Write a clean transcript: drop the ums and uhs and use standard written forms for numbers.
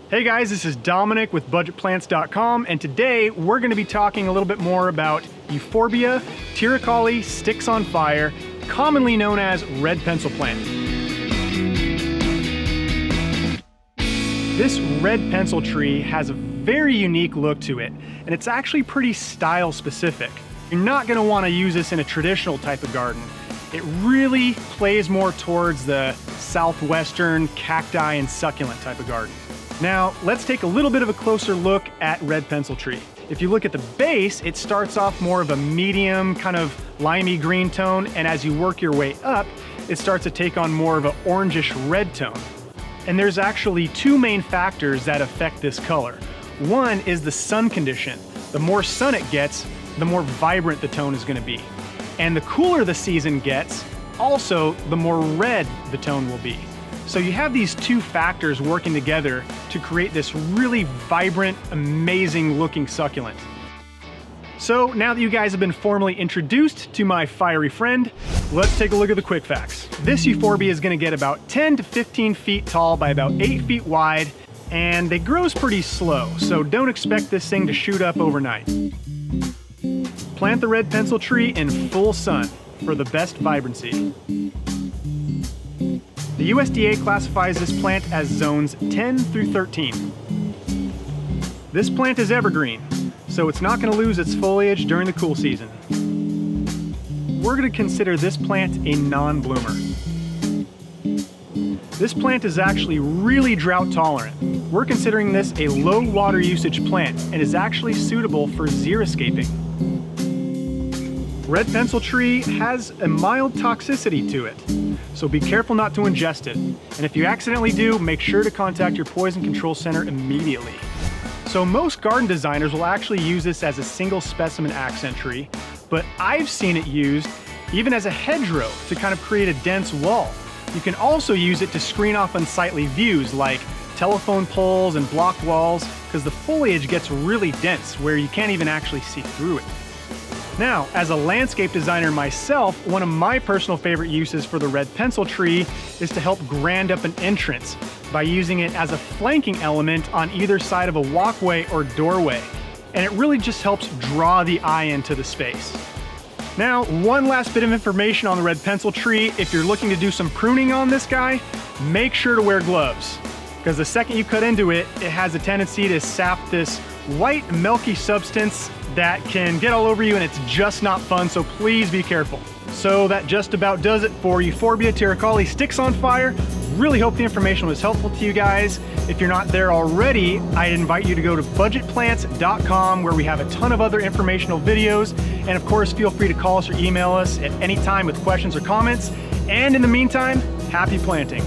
Hey guys, this is Dominic with budgetplants.com, and today we're going to be talking a little bit more about Euphorbia tirucalli sticks on fire, commonly known as red pencil plant. This red pencil tree has a very unique look to it, and it's actually pretty style specific. You're not going to want to use this in a traditional type of garden. It really plays more towards the southwestern cacti and succulent type of garden. Now, let's take a little bit of a closer look at red pencil tree. If you look at the base, it starts off more of a medium kind of limey green tone, and as you work your way up, it starts to take on more of an orangish red tone. And there's actually two main factors that affect this color. One is the sun condition. The more sun it gets, the more vibrant the tone is going to be. And the cooler the season gets, also the more red the tone will be. So you have these two factors working together to create this really vibrant, amazing looking succulent. So now that you guys have been formally introduced to my fiery friend, let's take a look at the quick facts. This Euphorbia is going to get about 10 to 15 feet tall by about 8 feet wide, and it grows pretty slow, so don't expect this thing to shoot up overnight. Plant the red pencil tree in full sun for the best vibrancy. The USDA classifies this plant as zones 10 through 13. This plant is evergreen, so it's not going to lose its foliage during the cool season. We're going to consider this plant a non-bloomer. This plant is actually really drought tolerant. We're considering this a low water usage plant and is actually suitable for xeriscaping. Red pencil tree has a mild toxicity to it, so be careful not to ingest it. And if you accidentally do, make sure to contact your poison control center immediately. So most garden designers will actually use this as a single specimen accent tree, but I've seen it used even as a hedgerow to kind of create a dense wall. You can also use it to screen off unsightly views like telephone poles and block walls, because the foliage gets really dense where you can't even actually see through it. Now, as a landscape designer myself, one of my personal favorite uses for the red pencil tree is to help grand up an entrance by using it as a flanking element on either side of a walkway or doorway. And it really just helps draw the eye into the space. Now, one last bit of information on the red pencil tree. If you're looking to do some pruning on this guy, make sure to wear gloves, because the second you cut into it, it has a tendency to sap this white milky substance that can get all over you, and it's just not fun, so please be careful. So that just about does it for Euphorbia tirucalli sticks on fire. Really hope the information was helpful to you guys. If you're not there already, I'd invite you to go to budgetplants.com, where we have a ton of other informational videos. And of course, feel free to call us or email us at any time with questions or comments. And in the meantime, happy planting.